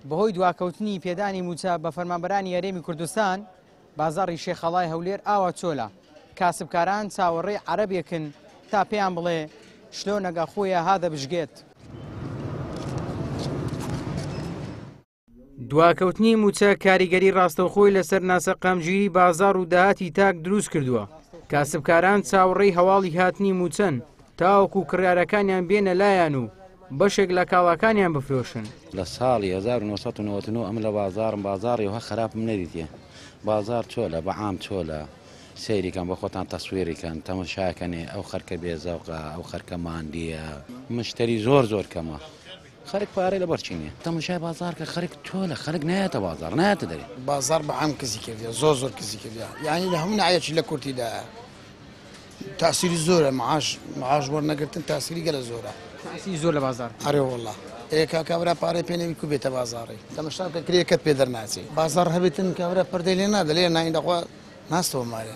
بەهۆی دواکەوتنی پێدانی موچە بە فەرمانبەرانی هەرێمی کوردستان بازاڕی شێخەڵای هەولێر ئاوا چۆلە کاسبکاران چاوەڕێی عەرەبێکن تا پێیان بڵێ شلۆنەگە خۆیە هادە بژگێت. دواکەوتنی موچە کاریگەری ڕاستەوخۆی لەسەر ناسەقامگیری بازار و داهاتی تاک دروست کردووە. کاسبکاران چاوەڕێی هەواڵی هاتنی موچەن تاوەکو کڕیارەکانیان بێنە لایەن و بەشێک لە کاڵاکانیان بفرۆشن. لە ساڵی 1999 ئەم لە بازاڕیەوە خراپم نەدیتێ. بازار چۆلە بەعام چۆلە سەیریکەن بە خۆتان تەسوێریکەن تەماشاکەنێ ئەو خەرکە بێزەوقە ئەو خەرکە ماندیە مشتری زۆر کەمە. خەرک پارەی لەبەر چینیە تەماشای بازار کە خەرک چۆلە خەرک نایەتە بازار نایەتە دەرێ. بازار بەعام کەسی کردیە زۆر کەسی کردیە یعنی لە هەموو نایەکی لە کورتیدا تاسیری زۆرە معاش وەرنەگرتن تاسیری گەلە زۆرە. تاسی زۆر لە بازار ئەرێ وەڵڵا ئێکا کابرا پارەی پێنەوی کو بێتە بازاڕی تەماشاکە کرێکەت پێ دەرناچێ بازار هەبێتن کابرا پەردەی لێ نادە لێ نایندەخوا ناستەوە مارێ.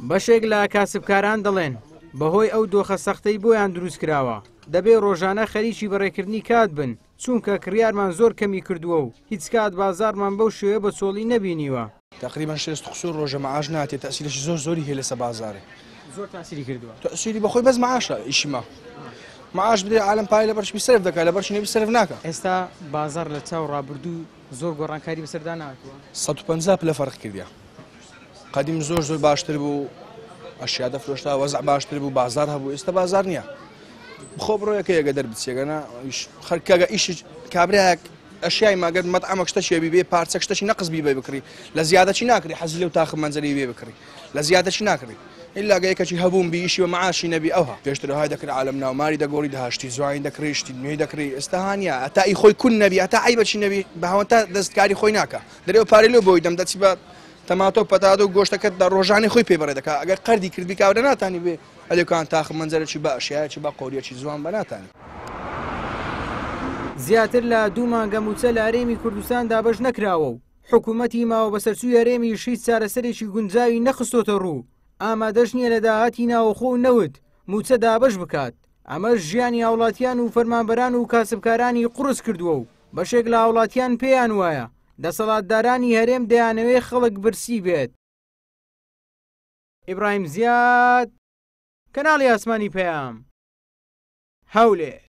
بەشێک لە کاسبکاران دەڵێن بەهۆی ئەو دۆخە سەختەی بۆیان دروست کراوە دەبێ ڕۆژانە خەریکی بەڕێکردنی کات بن چونکە کڕیارمان زۆر کەمی کردووە و هیچ کات بازارمان بەو شێوەیە بە چۆڵی نەبینیوە. تقریبا 60 قسوور ڕۆژە مەعاش ناتێت تەسیرێکی زۆری هەیە لەسەر بازارێ. زۆر تاسیری کردووە. تەسیری بەخۆی بەس مەعاشە ئیشیما معاش بدێ عالم پای لە بەرشبی سەرف دەکات لە بەرشی نەبی سەرف ناکە. ئێستا بازار لە چاو ڕابردوو زۆر گۆڕانکاری بەسەردا ناتوە 150 پلە فەرق کردیا. قەدیم زۆر باشتر بوو ئەشیا دەفرۆشتا وەزع باشتر بوو بازار هەبوو ئێستا بازار نییە. بخۆ بڕۆیەکە یەگە دەربچێگەنە خەرکەگە ئیشی کابراەک ئەشیای ماگەر مەطعەمە شتەشێ بێ پارچەک شتەشی نەقز بی بێ بکڕی لە زیادەتی ناکری حەزی لەو تاخ مەنزەری بێ بکڕی لە زیادەتی ناکری ئللا گەیەکەی هەبووم بیشی و معاشی نەبی ئەوها پێشترهای دەکرێت عالم ناوماری دەگۆڕی داهشتی زوین دەکڕیشتی نوێی دەکری ئێستا هاانە ئەتای خۆی کون نەبی ئەتا ئایبەچی نەبی بەهاوەتا دەستکاری خۆی ناکە دەرێ پارێ لێ بۆی دەم دەچی بە تەماتۆ پەتاتۆ و گۆشتەکەت دە ڕۆژانی خۆی پێبڕێ دەکات ئەگەر قەردی کردبی کاورە ناتانی بێ ئەلێکان تاخ مەنزەرەی بە ئەشیایکی بە قۆریەکی زوان بە ناتانی. زیاتر لە 2 مانگە موچە لە هەرێمی کوردستان دابەش نەکراوە و حکوومەتی ماوە بەسەرچووی هەرێمی هیچ چارەسەرێکی گونجاوی نەخستۆتە ڕوو ئامادەش نییە لە داهاتی ناوەخۆ و نەوت موچە دابەش بکات. ئەمە ژیانی هاوڵاتیان و فەرمانبەران و کاسبکارانی قورس کردووە و بەشێک لە هاوڵاتیان پێیان وایە دەسەڵاتدارانی هەرێم دەیانەوێ خەڵک برسی بێت. ئیبراهیم زیاد کەناڵی ئاسمانی پەیام هەولێر.